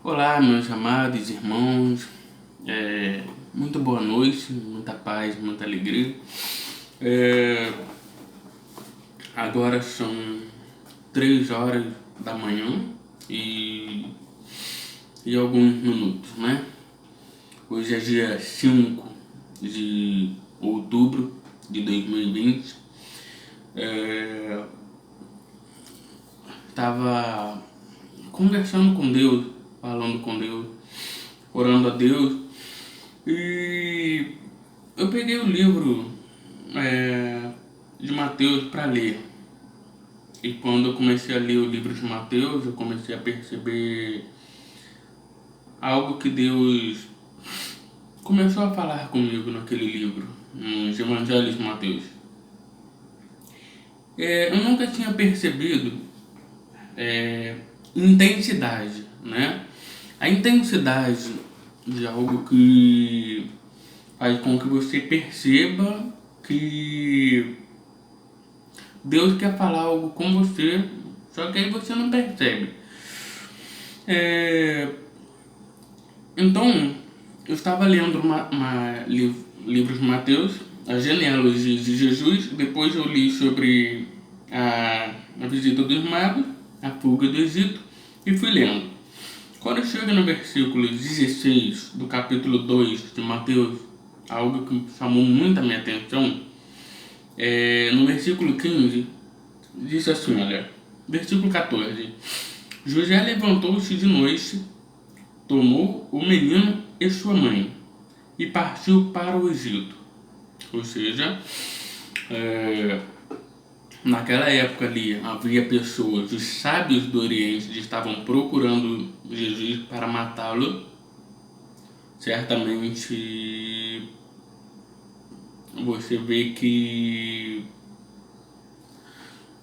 Olá, meus amados irmãos, muito boa noite, muita paz, muita alegria. Agora são 3 horas da manhã e alguns minutos, né? Hoje é dia 5 de outubro de 2020. Estava conversando com Deus, falando com Deus, orando a Deus, e eu peguei o livro de Mateus para ler. E quando eu comecei a ler o livro de Mateus, eu comecei a perceber algo que Deus começou a falar comigo naquele livro, nos Evangelhos de Mateus. Eu nunca tinha percebido intensidade, né? A intensidade de algo que faz com que você perceba que Deus quer falar algo com você, só que aí você não percebe. Então, eu estava lendo livros de Mateus, a genealogia de Jesus, depois eu li sobre a visita dos magos, a fuga do Egito, e fui lendo. Quando chega no versículo 16 do capítulo 2 de Mateus, algo que chamou muito a minha atenção, no versículo 15, diz assim, olha, versículo 14, José levantou-se de noite, tomou o menino e sua mãe e partiu para o Egito. Ou seja, naquela época ali havia pessoas, os sábios do Oriente, que estavam procurando Jesus para matá-lo. Certamente você vê que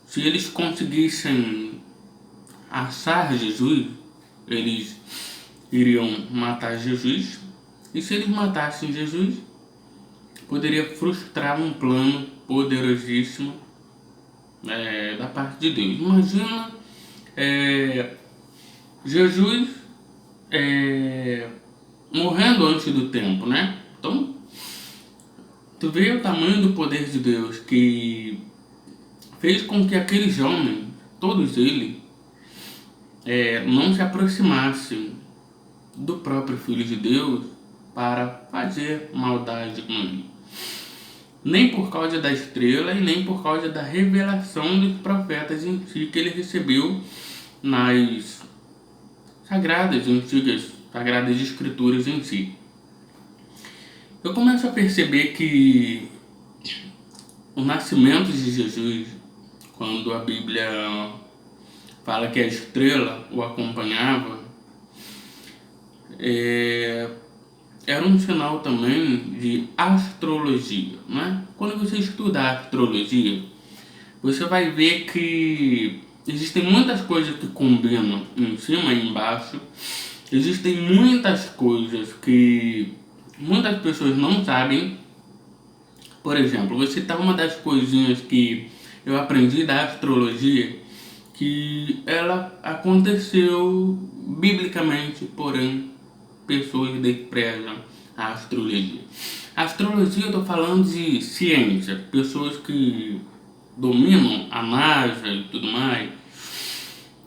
se eles conseguissem achar Jesus, eles iriam matar Jesus, e se eles matassem Jesus, poderia frustrar um plano poderosíssimo da parte de Deus. Imagina Jesus morrendo antes do tempo, né? Então, tu vê o tamanho do poder de Deus, que fez com que aqueles homens, todos eles, não se aproximassem do próprio Filho de Deus para fazer maldade com ele. Nem por causa da estrela e nem por causa da revelação dos profetas em si que ele recebeu nas antigas sagradas escrituras em si. Eu começo a perceber que o nascimento de Jesus, quando a Bíblia fala que a estrela o acompanhava, era um sinal também de astrologia, né? Quando você estuda a astrologia, você vai ver que existem muitas coisas que combinam em cima e embaixo. Existem muitas coisas que muitas pessoas não sabem. Por exemplo, vou citar uma das coisinhas que eu aprendi da astrologia, que ela aconteceu biblicamente, porém pessoas desprezam a astrologia. A astrologia, eu estou falando de ciência, pessoas que dominam a NASA e tudo mais.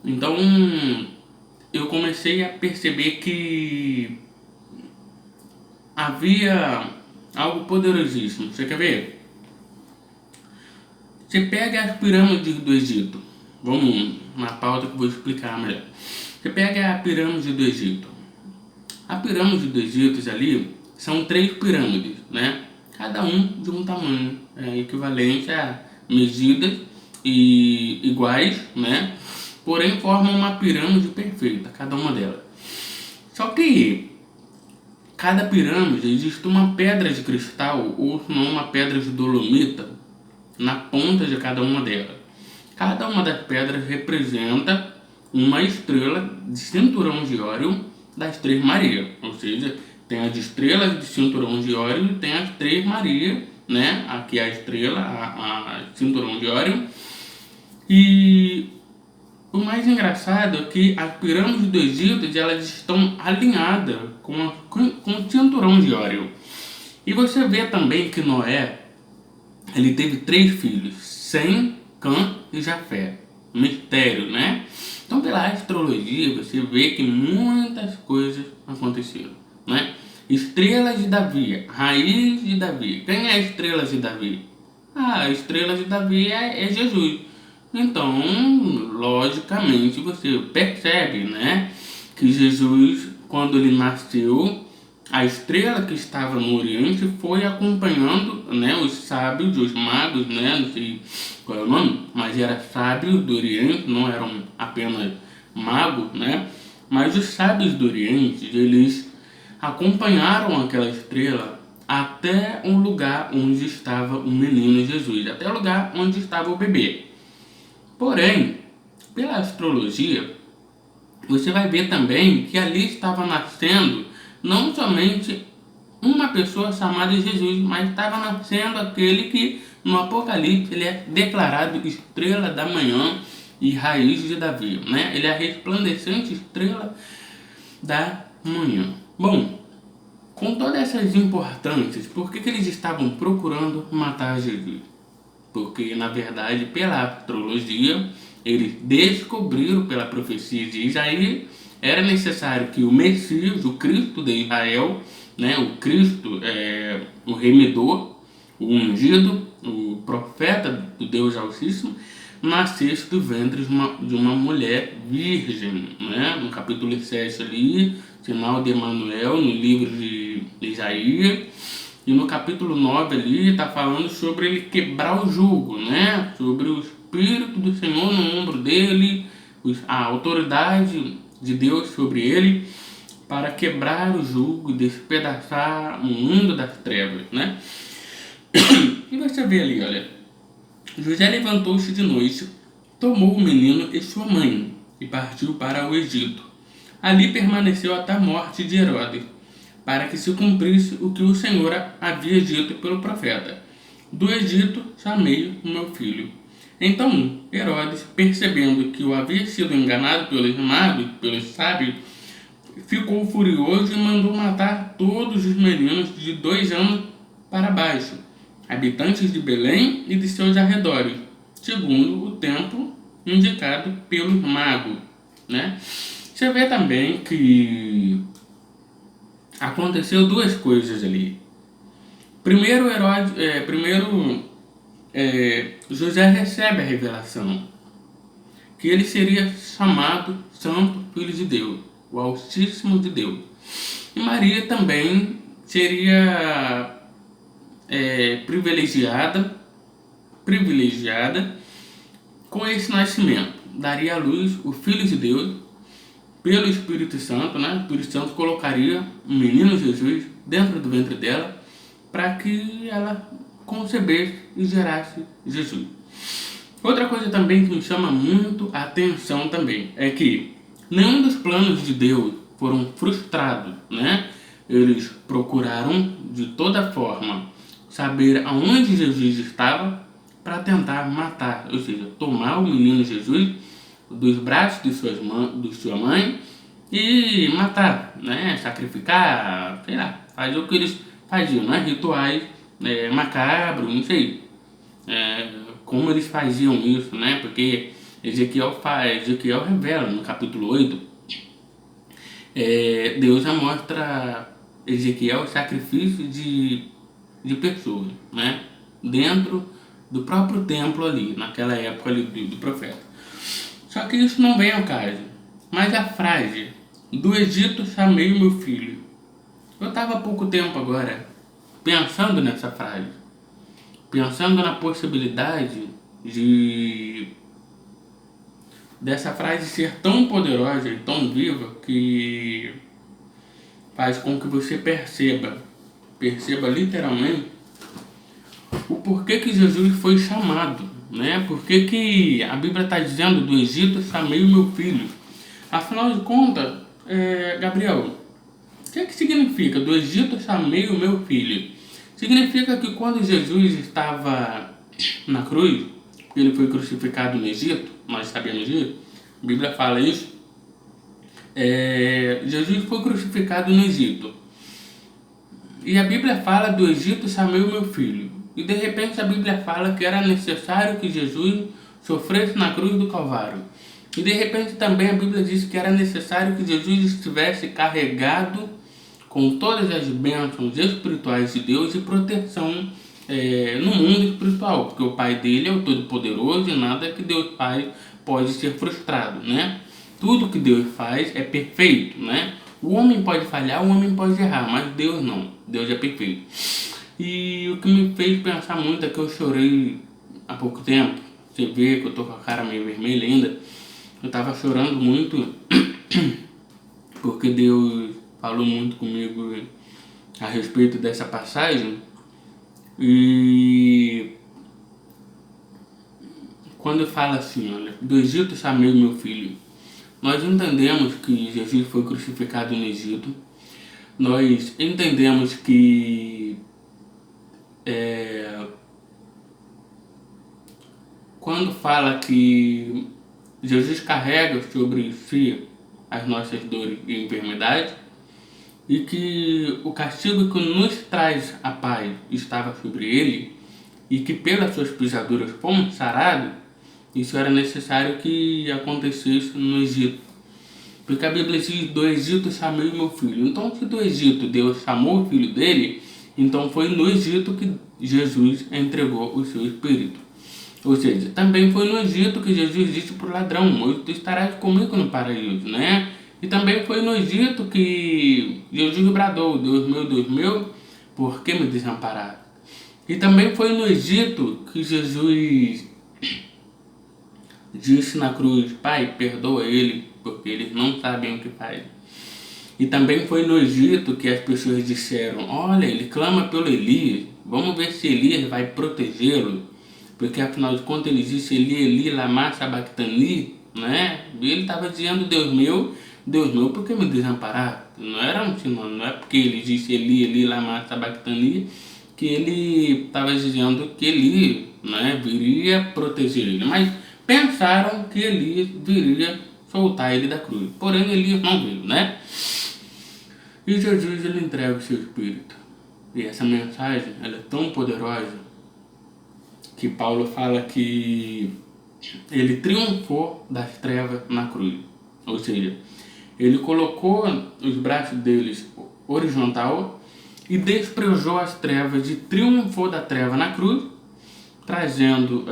Então, eu comecei a perceber que havia algo poderosíssimo. Você quer ver? Você pega as pirâmides do Egito. Vamos na pauta que eu vou explicar melhor. Você pega a pirâmide do Egito. A pirâmide do Egito ali são 3 pirâmides, né? Cada um de um tamanho equivalente a medidas iguais, né? Porém formam uma pirâmide perfeita, cada uma delas. Só que cada pirâmide existe uma pedra de cristal ou não uma pedra de dolomita na ponta de cada uma delas. Cada uma das pedras representa uma estrela de cinturão de Órion das 3 Marias, ou seja, tem as estrelas de cinturão de Órion e tem as 3 Marias, né? Aqui a estrela, a cinturão de Órion. E o mais engraçado é que as pirâmides do Egito elas estão alinhadas com o cinturão de Órion. E você vê também que Noé ele teve 3 filhos, Sem, Cã e Jafé. Mistério, né? Então pela astrologia você vê que muitas coisas aconteceram, né? Estrelas de Davi, raiz de Davi. Quem é a estrela de Davi? A estrela de Davi é Jesus. Então, logicamente, você percebe, né, que Jesus, quando ele nasceu, a estrela que estava no Oriente foi acompanhando, né, os sábios, os magos, né, não sei qual é o nome, mas eram sábios do Oriente, não eram apenas magos, né, mas os sábios do Oriente, eles acompanharam aquela estrela até um lugar onde estava o menino Jesus, até o lugar onde estava o bebê. Porém, pela astrologia, você vai ver também que ali estava nascendo não somente uma pessoa chamada Jesus, mas estava nascendo aquele que no Apocalipse ele é declarado estrela da manhã e raiz de Davi, né? Ele é a resplandecente estrela da manhã. Bom, com todas essas importâncias, por que eles estavam procurando matar Jesus? Porque, na verdade, pela astrologia, eles descobriram pela profecia de Isaías, era necessário que o Messias, o Cristo de Israel, né, o Cristo, o remidor, o ungido, o profeta do Deus Altíssimo, nascesse do ventre de uma mulher virgem, né? No capítulo 7 ali, sinal de Emanuel, no livro de Isaías. E no capítulo 9 ali está falando sobre ele quebrar o jugo, né? Sobre o Espírito do Senhor no ombro dele, a autoridade de Deus sobre ele, para quebrar o jugo e despedaçar o mundo das trevas, né? E você vê ali, olha, José levantou-se de noite, tomou o menino e sua mãe e partiu para o Egito. Ali permaneceu até a morte de Herodes, para que se cumprisse o que o Senhor havia dito pelo profeta: do Egito chamei o meu filho. Então Herodes, percebendo que o havia sido enganado pelos magos, pelos sábios, ficou furioso e mandou matar todos os meninos de 2 anos para baixo, habitantes de Belém e de seus arredores, segundo o tempo indicado pelos magos, né? Você vê também que aconteceu 2 coisas ali. Primeiro, José recebe a revelação que ele seria chamado Santo Filho de Deus, o Altíssimo de Deus. E Maria também seria privilegiada com esse nascimento. Daria à luz o Filho de Deus pelo Espírito Santo, né? O Espírito Santo colocaria o menino Jesus dentro do ventre dela para que ela concebesse e gerasse Jesus. Outra coisa também que me chama muito a atenção também é que nenhum dos planos de Deus foram frustrados, né? Eles procuraram de toda forma saber aonde Jesus estava para tentar matar, ou seja, tomar o menino Jesus dos braços de sua mãe e matar, né? Sacrificar, sei lá, fazer o que eles faziam, né? Rituais macabros, não sei como eles faziam isso, né? Porque Ezequiel revela no capítulo 8, Deus já mostra Ezequiel o sacrifício de pessoas, né? Dentro do próprio templo ali, naquela época ali do profeta. Só que isso não vem ao caso. Mas a frase, do Egito chamei o meu filho. Eu estava há pouco tempo agora pensando nessa frase. Pensando na possibilidade dessa frase ser tão poderosa e tão viva que faz com que você perceba literalmente o porquê que Jesus foi chamado, né? Por que a Bíblia está dizendo do Egito chamei o meu filho? Afinal de contas, Gabriel, o que significa do Egito chamei o meu filho? Significa que quando Jesus estava na cruz, ele foi crucificado no Egito, nós sabemos disso, A Bíblia fala isso. Jesus foi crucificado no Egito. E a Bíblia fala do Egito chamei o meu filho. E de repente a Bíblia fala que era necessário que Jesus sofresse na cruz do Calvário. E de repente também a Bíblia diz que era necessário que Jesus estivesse carregado com todas as bênçãos espirituais de Deus e proteção no mundo espiritual, porque o Pai dele é o Todo-Poderoso e nada que Deus faz pode ser frustrado, né? Tudo que Deus faz é perfeito, né? O homem pode falhar, o homem pode errar, mas Deus não. Deus é perfeito. E o que me fez pensar muito é que eu chorei há pouco tempo. Você vê que eu tô com a cara meio vermelha ainda. Eu tava chorando muito porque Deus falou muito comigo a respeito dessa passagem. E quando fala assim, olha, do Egito chamei meu filho. Nós entendemos que Jesus foi crucificado no Egito. Nós entendemos que quando fala que Jesus carrega sobre si as nossas dores e enfermidades e que o castigo que nos traz a paz estava sobre ele e que pelas suas pisaduras fomos sarados, isso era necessário que acontecesse no Egito. Porque a Bíblia diz, do Egito chamei meu filho. Então, se do Egito Deus chamou o filho dele, então foi no Egito que Jesus entregou o seu espírito. Ou seja, também foi no Egito que Jesus disse para o ladrão, hoje tu estarás comigo no paraíso, né? E também foi no Egito que Jesus bradou, Deus meu, por que me desamparaste? E também foi no Egito que Jesus disse na cruz, Pai, perdoa ele, porque eles não sabem o que fazem. E também foi no Egito que as pessoas disseram, olha, ele clama pelo Elias, vamos ver se Elias vai protegê-lo. Porque afinal de contas ele disse Eli, lama sabachthani, né? E ele estava dizendo Deus meu, por que me desamparar? Não era um sinônimo, não é porque ele disse Eli, lama sabachthani que ele estava dizendo que Eli, né, viria proteger ele. Mas pensaram que Elias viria soltar ele da cruz. Porém Elias não veio, né? E Jesus ele entrega o seu espírito. E essa mensagem ela é tão poderosa que Paulo fala que ele triunfou das trevas na cruz. Ou seja, ele colocou os braços deles horizontal e desprezou as trevas e triunfou da treva na cruz, trazendo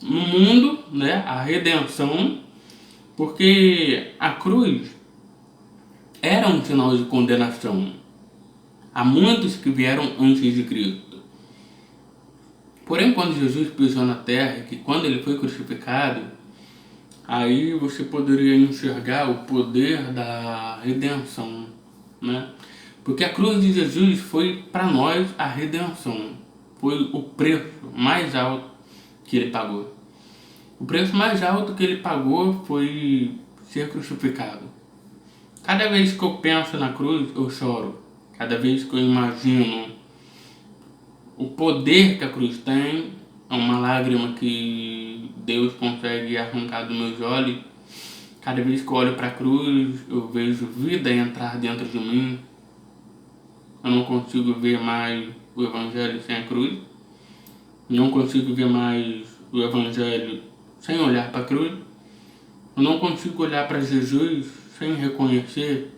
no mundo, né, a redenção, porque a cruz era um sinal de condenação a muitos que vieram antes de Cristo. Porém, quando Jesus pisou na terra, que quando ele foi crucificado, aí você poderia enxergar o poder da redenção, né? Porque a cruz de Jesus foi para nós a redenção, foi o preço mais alto que ele pagou. O preço mais alto que ele pagou foi ser crucificado. Cada vez que eu penso na cruz, eu choro. Cada vez que eu imagino o poder que a cruz tem, é uma lágrima que Deus consegue arrancar dos meus olhos. Cada vez que eu olho para a cruz, eu vejo vida entrar dentro de mim. Eu não consigo ver mais o Evangelho sem a cruz. Não consigo ver mais o Evangelho sem olhar para a cruz. Eu não consigo olhar para Jesus sem reconhecer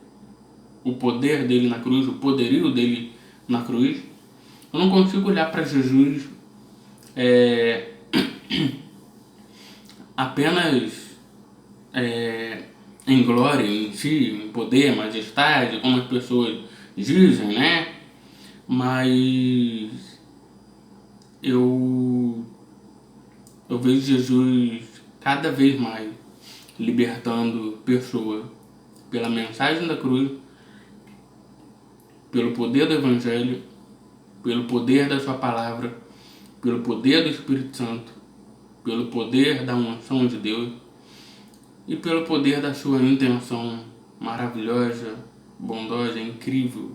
o poder dele na cruz, o poderio dele na cruz. Eu não consigo olhar para Jesus apenas em glória, em si, em poder, majestade, como as pessoas dizem, né? Mas eu vejo Jesus cada vez mais libertando pessoas pela mensagem da cruz, pelo poder do Evangelho, pelo poder da sua palavra, pelo poder do Espírito Santo, pelo poder da unção de Deus e pelo poder da sua intenção maravilhosa, bondosa, incrível,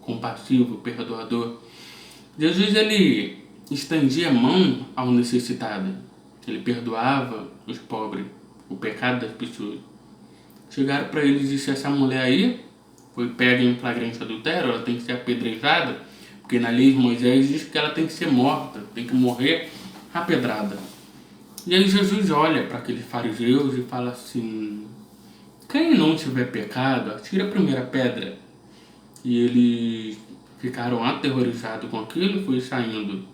compassivo, perdoador. Jesus ele estendia a mão ao necessitado. ele perdoava os pobres, o pecado das pessoas. Chegaram para ele e disseram: essa mulher aí foi pega em flagrante adultério, ela tem que ser apedrejada, porque na lei de Moisés diz que ela tem que ser morta, tem que morrer a pedrada. E aí Jesus olha para aqueles fariseus e fala assim: quem não tiver pecado, atira a primeira pedra. E eles ficaram aterrorizados com aquilo e foi saindo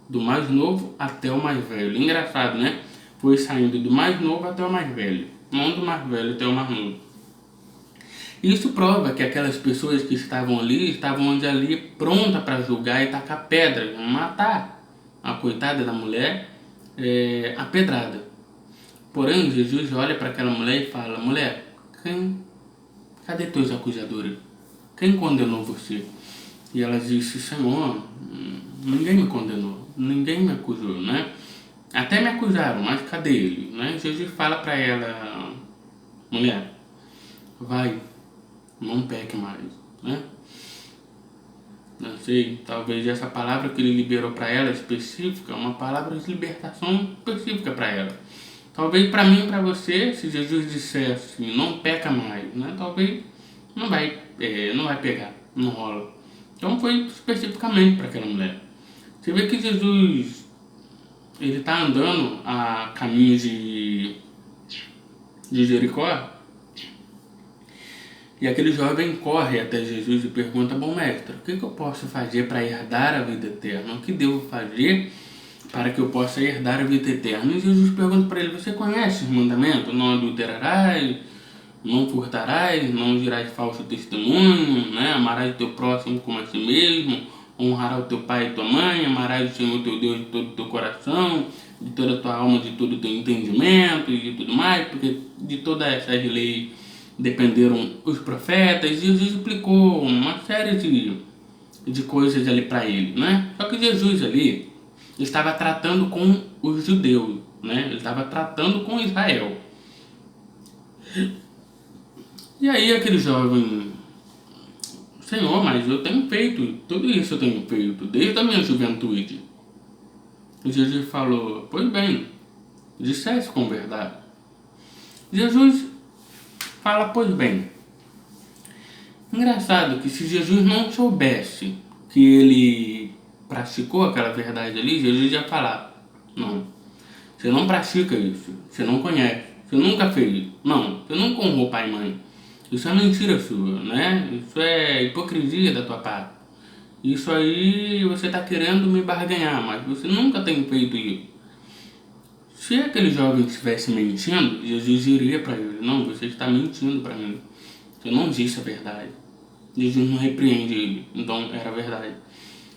do mais novo até o mais velho. Engraçado, né? Foi saindo do mais novo até o mais velho, não do mais velho até o mais novo. Isso prova que aquelas pessoas que estavam ali pronta para julgar e tacar pedra, matar a coitada da mulher a pedrada. Porém, Jesus olha para aquela mulher e fala: mulher, cadê teus acusadores? Quem condenou você? E ela disse: Senhor, ninguém me condenou, ninguém me acusou, né? Até me acusaram, mas cadê ele? Né? Jesus fala para ela: mulher, vai, não peque mais, né? Não sei, talvez essa palavra que ele liberou para ela específica, uma palavra de libertação específica para ela. Talvez para mim e para você, se Jesus dissesse não peca mais, né? Talvez não vai pegar, não rola. Então foi especificamente para aquela mulher. Você vê que Jesus, ele está andando a caminho de Jericó, e aquele jovem corre até Jesus e pergunta: bom mestre, o que eu posso fazer para herdar a vida eterna? O que devo fazer para que eu possa herdar a vida eterna? E Jesus pergunta para ele: você conhece os mandamentos? Não adulterarás, não furtarás, não dirás falso testemunho, né? Amarás o teu próximo como a si mesmo, honrarás o teu pai e tua mãe, amarás o Senhor teu Deus de todo o teu coração, de toda a tua alma, de todo o teu entendimento e de tudo mais, porque de todas essas leis dependeram os profetas. E Jesus explicou uma série de coisas ali para ele, né? Só que Jesus ali estava tratando com os judeus, né? Ele estava tratando com Israel. E aí aquele jovem: Senhor, mas eu tenho feito, tudo isso eu tenho feito, desde a minha juventude. E Jesus falou: pois bem, disseste com verdade. Jesus fala: pois bem. Engraçado que se Jesus não soubesse que ele praticou aquela verdade ali, Jesus ia falar: não, você não pratica isso, você não conhece, você nunca fez, não, você nunca honrou pai e mãe. Isso é mentira sua, né? Isso é hipocrisia da tua parte. Isso aí você está querendo me barganhar, mas você nunca tem feito isso. Se aquele jovem estivesse mentindo, Jesus diria para ele: não, você está mentindo para mim. Você não disse a verdade. Jesus não repreende ele, então era verdade.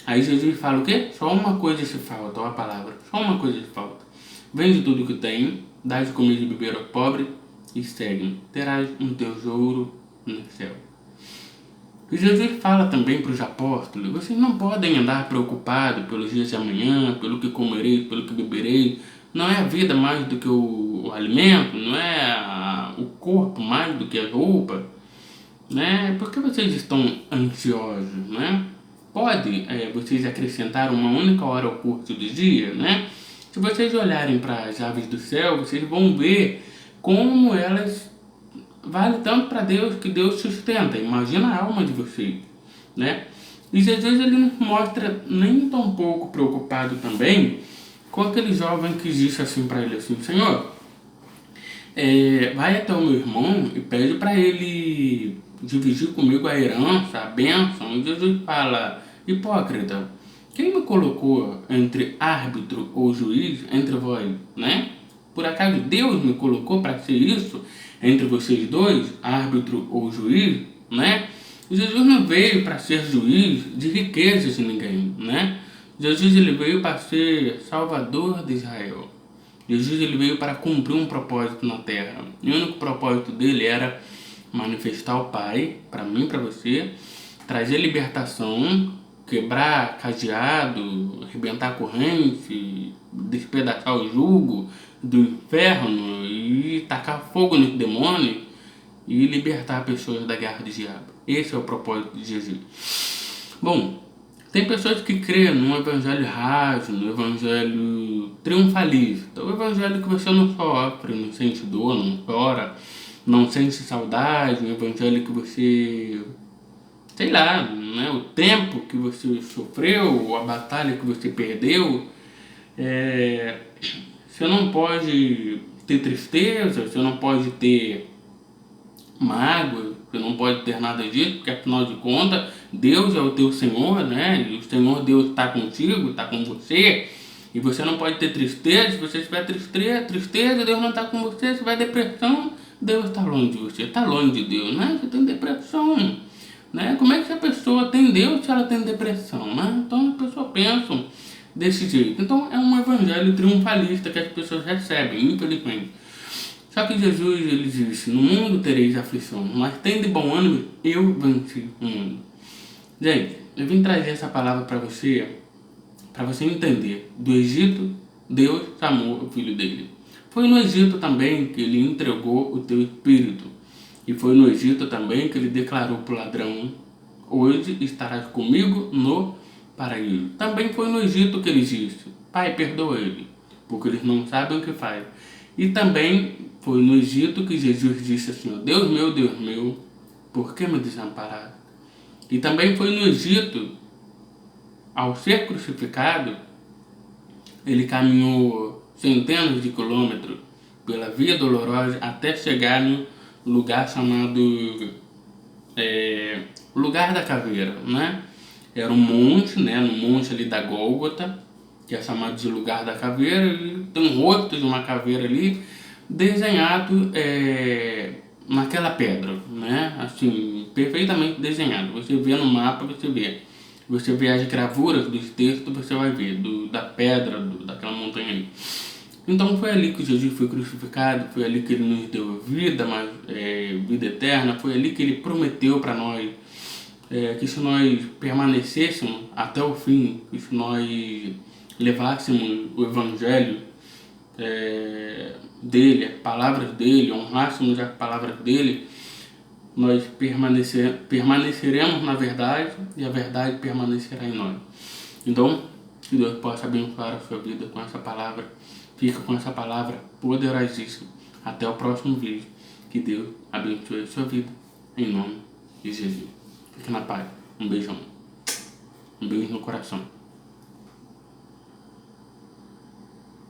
Aí Jesus fala o quê? Só uma coisa se falta, ó a palavra. Só uma coisa se falta. Vende tudo que tem, dá de comer e de beber ao pobre e segue-me. Terás um tesouro no céu. E Jesus fala também para os apóstolos: vocês não podem andar preocupados pelos dias de amanhã, pelo que comerei, pelo que beberei. Não é a vida mais do que o alimento, não é o corpo mais do que a roupa, né? Por que vocês estão ansiosos, né? Pode vocês acrescentar uma única hora ao curso do dia, né? Se vocês olharem para as aves do céu, vocês vão ver como elas valem tanto para Deus, que Deus sustenta. Imagina a alma de vocês, né? E Jesus, ele não mostra nem tão pouco preocupado também com aquele jovem que disse assim para ele assim: Senhor, vai até o meu irmão e pede para ele dividir comigo a herança, a bênção. E Jesus fala: hipócrita, quem me colocou entre árbitro ou juiz entre vós, né? Por acaso Deus me colocou para ser isso entre vocês dois, árbitro ou juiz, né? Jesus não veio para ser juiz de riquezas de ninguém, né? Jesus, ele veio para ser salvador de Israel. Jesus, ele veio para cumprir um propósito na terra. E o único propósito dele era manifestar o Pai, para mim, para você, trazer libertação, quebrar cadeado, arrebentar corrente, despedaçar o jugo do inferno e tacar fogo nos demônios e libertar pessoas da guerra do diabo. Esse é o propósito de Jesus. Bom, Tem pessoas que crêem no evangelho raso, no evangelho triunfalista, o evangelho que você não sofre, não sente dor, não chora, não sente saudade, o evangelho que você, sei lá, né, o tempo que você sofreu, a batalha que você perdeu, você não pode ter tristeza, você não pode ter mágoa, você não pode ter nada disso, porque afinal de contas, Deus é o teu Senhor, né? E o Senhor Deus está contigo, está com você. E você não pode ter tristeza, se você tiver tristeza, Deus não está com você. Se tiver depressão, Deus está longe de você, está longe de Deus, né? Você tem depressão, né? Como é que essa pessoa tem Deus se ela tem depressão, né? Então as pessoas pensam desse jeito. Então é um evangelho triunfalista que as pessoas recebem, infelizmente. Só que Jesus, ele disse, no mundo tereis aflição, mas tem de bom ânimo, eu venci o mundo. Gente, eu vim trazer essa palavra para você entender. Do Egito, Deus chamou o filho dele. Foi no Egito também que ele entregou o teu espírito. E foi no Egito também que ele declarou para o ladrão, hoje estarás comigo no paraíso. Também foi no Egito que ele disse, Pai, perdoa ele, porque eles não sabem o que fazem. E também foi no Egito que Jesus disse assim, Deus meu, por que me desamparaste? E também foi no Egito, ao ser crucificado, ele caminhou centenas de quilômetros pela via dolorosa até chegar no lugar chamado lugar da caveira, né? Era um monte, né? No monte ali da Gólgota, que é chamado de lugar da caveira, e tem um rosto de uma caveira ali desenhado naquela pedra, né? Assim, perfeitamente desenhado. Você vê no mapa, você vê as gravuras dos textos, você vai ver da pedra, daquela montanha ali. Então foi ali que Jesus foi crucificado, foi ali que ele nos deu vida, vida eterna, foi ali que ele prometeu para nós que se nós permanecêssemos até o fim, que se nós levássemos o evangelho dele, as palavras dele, honrássemos as palavras dele, nós permaneceremos na verdade e a verdade permanecerá em nós. Então, que Deus possa abençoar a sua vida com essa palavra. Fica com essa palavra poderosíssima. Até o próximo vídeo. Que Deus abençoe a sua vida. Em nome de Jesus. Fique na paz. Um beijão. Um beijo no coração.